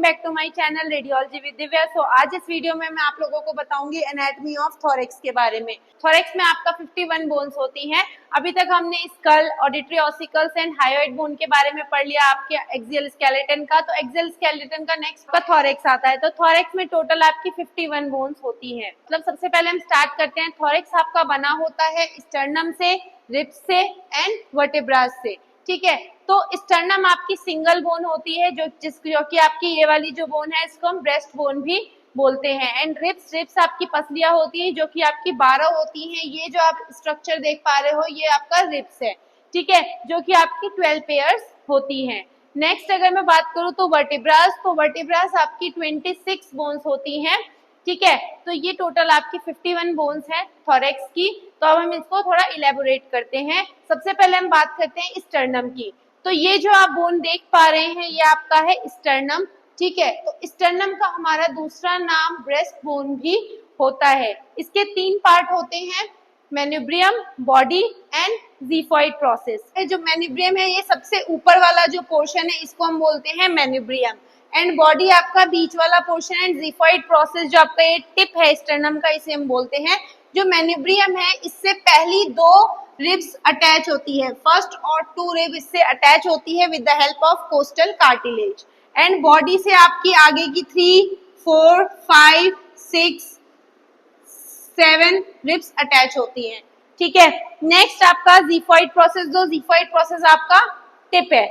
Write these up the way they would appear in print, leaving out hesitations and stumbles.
Back to my channel radiology with Divya. So आज इस video में मैं आप लोगों को बताऊंगी एनाटॉमी ऑफ थोरैक्स के बारे में। थोरैक्स में आपका 51 बोन्स होती हैं। अभी तक हमने skull, auditory ossicles and hyoid bone के बारे में पढ़ लिया आपके एक्सियल स्केलेटन का। तो एक्सियल स्केलेटन का नेक्स्ट का थोरैक्स आता है। तो थोरैक्स में टोटल आपकी 51 बोन्स होती है। मतलब सबसे पहले हम स्टार्ट करते हैं। थोरैक्स आपका बना होता है स्टर्नम से, रिब्स से एंड वर्टेब्रास से। ठीक है, तो स्टर्नम आपकी सिंगल बोन होती है जो कि आपकी ये वाली जो बोन है इसको हम ब्रेस्ट बोन भी बोलते हैं। एंड रिब्स आपकी पसलियां होती हैं जो कि आपकी 12 होती हैं। ये जो आप स्ट्रक्चर देख पा रहे हो ये आपका रिब्स है। ठीक है, जो कि आपकी 12 पेयर्स होती हैं। नेक्स्ट अगर मैं बात करूं तो वर्टिब्रास आपकी 26 बोन्स होती हैं। ठीक है, तो ये टोटल आपकी 51 बोन्स है थोरैक्स की। तो अब हम इसको थोड़ा इलेबोरेट करते हैं। सबसे पहले हम बात करते हैं स्टर्नम की। तो ये जो आप बोन देख पा रहे हैं ये आपका है स्टर्नम। ठीक है, तो स्टर्नम का हमारा दूसरा नाम ब्रेस्ट बोन भी होता है। इसके 3 पार्ट होते हैं, मेन्यूब्रियम, बॉडी एंड ज़िफॉइड प्रोसेस। जो मेन्यूब्रियम है ये सबसे ऊपर वाला जो पोर्शन है इसको हम बोलते हैं मेन्यूब्रियम। एंड बॉडी आपका बीच वाला पोर्शन एंड ज़िफॉइड प्रोसेस जो आपका ये टिप है स्टर्नम का इसे हम बोलते हैं। जो मेन्यूब्रियम है इससे पहली 2 रिब्स अटैच होती है। फर्स्ट और 2 रिब इससे अटैच होती है with the help of costal cartilage. And body से आपकी आगे की 3, 4, 5, 6, 7 रिब्स अटैच होती हैं। ठीक है, नेक्स्ट आपका ज़िफॉइड प्रोसेस। जो ज़िफॉइड प्रोसेस आपका टिप है।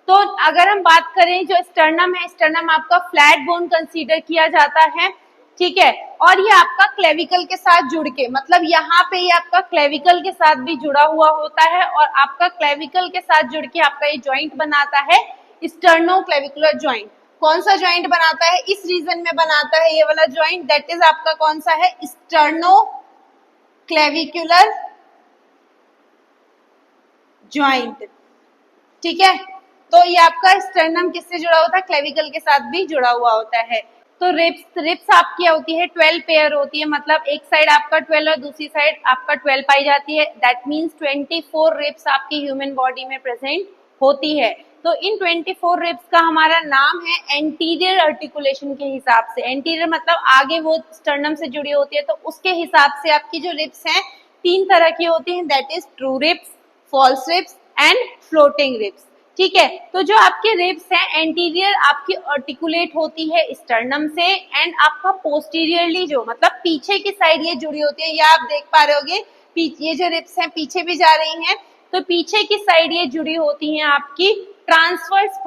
तो अगर हम बात करें जो स्टर्नम है, स्टर्नम आपका फ्लैट बोन कंसीडर किया जाता है। ठीक है, और ये आपका क्लेविकल के साथ जुड़ के, मतलब यहाँ पे ये आपका क्लेविकल के साथ भी जुड़ा हुआ होता है और आपका क्लेविकल के साथ जुड़ के आपका ये जॉइंट बनाता है स्टर्नोक्लेविकुलर जॉइंट। कौन सा जॉइंट बनाता है? इस रीजन में बनाता है ये वाला जॉइंट, दैट इज आपका कौन सा है? Sternoclavicular joint. ठीक है, तो ये आपका स्टर्नम किससे जुड़ा होता है? क्लेविकल के साथ भी जुड़ा हुआ होता है। तो रिब्स आपकी होती है 12 पेयर होती है, मतलब एक साइड आपका 12 और दूसरी साइड आपका 12 पाई जाती है। दैट मीन्स 24 रिब्स आपकी ह्यूमन बॉडी में प्रेजेंट होती है। तो इन 24 रिब्स का हमारा नाम है एंटीरियर आर्टिकुलेशन के हिसाब से। एंटीरियर मतलब आगे वो स्टर्नम से जुड़ी होती है, तो उसके हिसाब से आपकी जो रिब्स हैं 3 तरह की होती हैं, that is true ribs, false ribs and floating ribs. ठीक है, तो जो आपके रिब्स हैं एंटीरियर आपकी आर्टिकुलेट होती है स्टर्नम से, एंड आपका पोस्टीरियरली जो मतलब पीछे की साइड ये जुड़ी होती है। ये आप देख पा रहे होगे ये जो रिब्स हैं पीछे भी जा रही हैं, तो पीछे की साइड ये जुड़ी होती हैं आपकी transverse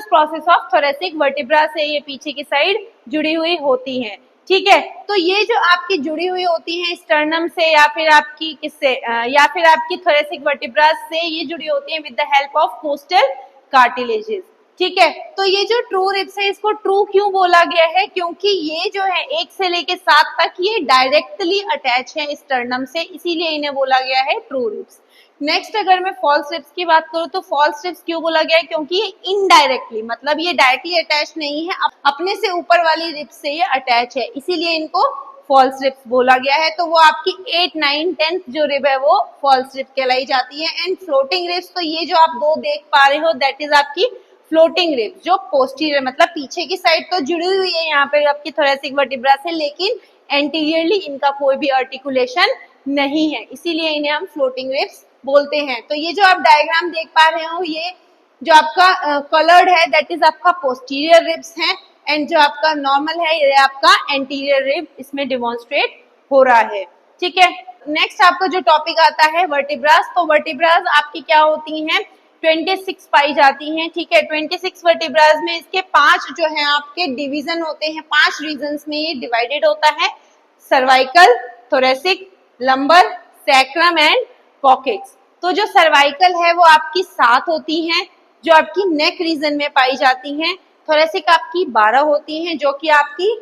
process of thoracic vertebra से ये पीछे की साइड जुड़ी हुई होती हैं। ठीक है, तो ये जो आपकी जुड़ी हुई होती हैं स्टर्नम से या फिर आपकी किससे या फिर आपकी थोरैसिक वर्टिब्रा से ये जुड़ी होती हैं with the help of costal cartilages. ठीक है, तो ये जो ट्रू रिब्स है इसको ट्रू क्यों बोला गया है? क्योंकि ये जो है 1 से लेके 7 तक ये डायरेक्टली अटैच है स्टर्नम से, इसीलिए इन्हें बोला गया है ट्रू रिब्स। नेक्स्ट अगर मैं फॉल्स रिब्स की बात करूं तो फॉल्स रिब्स क्यों बोला गया है? क्योंकि ये इनडायरेक्टली, मतलब ये डायरेक्टली अटैच नहीं है, अपने से ऊपर वाली रिब्स से ये अटैच है, इसीलिए इनको फॉल्स रिब्स बोला गया है। तो वो आपकी 8, 9, 10th जो रिब है वो फॉल्स रिब कहलाई जाती है। एंड फ्लोटिंग रिब्स, तो ये जो आप 2 देख पा रहे हो दैट इज आपकी फ्लोटिंग रिब्स, जो पोस्टीरियर मतलब पीछे की साइड तो जुड़ी हुई है यहाँ पे आपकी थोरैसिक वर्टिब्रा से, लेकिन एंटीरियरली इनका कोई भी आर्टिकुलेशन नहीं है, इसीलिए इन्हें हम फ्लोटिंग रिब्स बोलते हैं। तो ये जो आप डायग्राम देख पा रहे हो ये जो आपका कलर्ड है दैट इज आपका पोस्टीरियर रिब्स है, एंड जो आपका नॉर्मल है ये आपका एंटीरियर रिब इसमें डिमॉन्स्ट्रेट हो रहा है। ठीक है, नेक्स्ट आपका जो टॉपिक आता है वर्टिब्रास। तो वर्टिब्रास आपकी क्या होती हैं? 26 पाई जाती हैं। ठीक है, 26 वर्टिब्रास में इसके 5 जो है आपके डिवीजन होते हैं, 5 रीजन्स में ये डिवाइडेड होता है, cervical, thoracic, lumbar, sacrum and coccyx. तो जो सर्वाइकल है वो आपकी 7 होती हैं जो आपकी नेक रीजन में पाई जाती हैं। थोरैसिक आपकी 12 होती हैं जो कि आपकी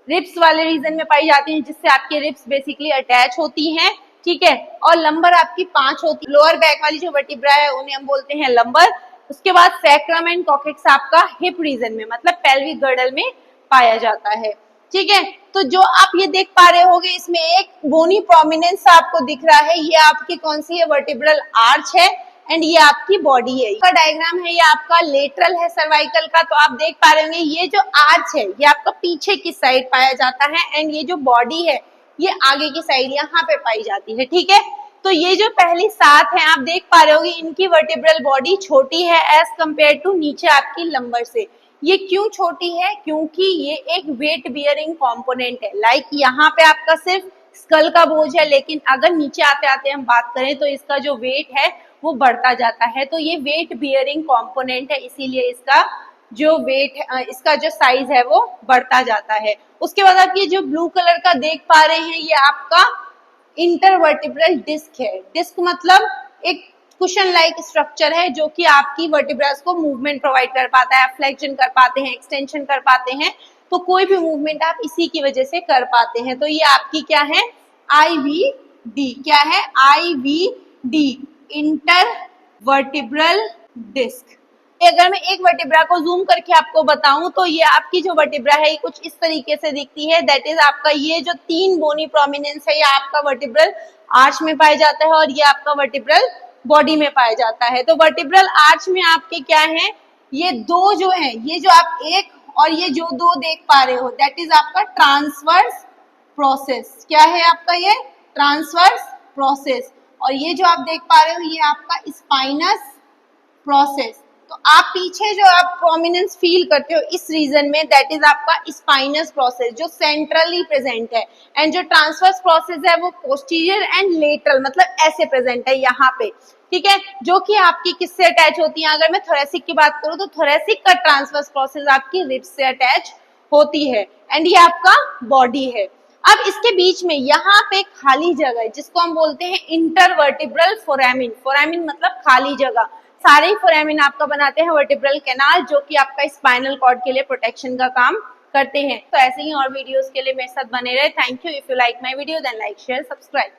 रिब्स वाले रीजन में पाई जाती हैं, जिससे आपकी रिब्स बेसिकली अटैच होती हैं। ठीक है, और लंबर आपकी 5 होती है। लोअर बैक वाली जो वर्टिब्रा है उन्हें हम बोलते हैं लंबर। उसके बाद सैक्रम एंड कॉकेक्स आपका हिप रीजन में मतलब पेल्विक गर्डल में पाया जाता है। ठीक है, तो जो आप ये देख पा रहे होगे इसमें एक बोनी प्रोमिनेंस आपको दिख रहा है, ये आपकी कौन सी है? वर्टिब्रल आर्च है। एंड ये आपकी बॉडी है। इसका डायग्राम है, ये आपका लेटरल है सर्वाइकल का। तो आप देख पा रहे होंगे ये जो आर्च है ये आपका पीछे की साइड पाया जाता है एंड ये जो बॉडी है ये आगे की साइड यहाँ पे पाई जाती है, ठीक है। तो ये जो पहली 7 है आप देख पा रहे होगे इनकी वर्टिब्रल बॉडी छोटी है एज कंपेयर टू नीचे आपकी लंबर से। ये क्यों छोटी है? क्योंकि ये एक वेट बियरिंग कंपोनेंट है। लाइक यहाँ पे आपका सिर्फ स्कल का बोझ है, लेकिन अगर नीचे आते आते हम बात करें तो इसका जो वेट है वो बढ़ता जाता है। तो ये वेट बियरिंग कंपोनेंट है, इसीलिए इसका जो वेट है, इसका जो साइज है वो बढ़ता जाता है। उसके बाद आप ये जो ब्लू कलर का देख पा रहे हैं ये आपका इंटरवर्टिब्रल डिस्क है। डिस्क मतलब एक कुशन लाइक स्ट्रक्चर है जो कि आपकी वर्टिब्रास को मूवमेंट प्रोवाइड कर पाता है, फ्लेक्शन कर पाते हैं, एक्सटेंशन कर पाते हैं। तो कोई भी मूवमेंट आप इसी की वजह से कर पाते हैं। तो ये आपकी क्या है? IVD। क्या है? IVD, intervertebral disc. अगर मैं एक वर्टिब्रा को जूम करके आपको बताऊं तो ये आपकी जो वर्टिब्रा है ये कुछ इस तरीके से दिखती है। दैट इज आपका ये जो 3 बोनी प्रोमिनेंस है ये आपका वर्टिब्रल आर्च में पाया जाता है और ये आपका वर्टिब्रल बॉडी में पाया जाता है। तो वर्टिब्रल आर्च में आपके क्या है? ये 2 जो है, ये जो आप एक और ये जो 2 देख पा रहे हो दैट इज आपका ट्रांसवर्स प्रोसेस। क्या है आपका? ये ट्रांसवर्स प्रोसेस। और ये जो आप देख पा रहे हो ये आपका स्पाइनस प्रोसेस। तो आप पीछे जो आप प्रोमिनेंस फील करते हो इस रीजन में दैट इज आपका स्पाइनस प्रोसेस जो सेंट्रली प्रेजेंट है। एंड जो ट्रांसवर्स प्रोसेस है वो पोस्टीरियर एंड लेटरल मतलब ऐसे प्रेजेंट है यहाँ पे, ठीक है। जो कि आपकी किससे अटैच होती है? अगर मैं थोरेसिक की बात करूँ तो थोरेसिक का ट्रांसवर्स प्रोसेस आपकी रिब्स से अटैच होती है एंड ये आपका बॉडी है। अब इसके बीच में यहाँ पे खाली जगह है जिसको हम बोलते हैं इंटरवर्टिब्रल फोरामिन। फोरामिन मतलब खाली जगह। सारे ही फोरामिन आपका बनाते हैं वर्टिब्रल कैनाल जो कि आपका स्पाइनल कॉर्ड के लिए प्रोटेक्शन का काम करते हैं। तो ऐसे ही और वीडियोस के लिए मेरे साथ बने रहे। Thank you. If you like my video then like share subscribe.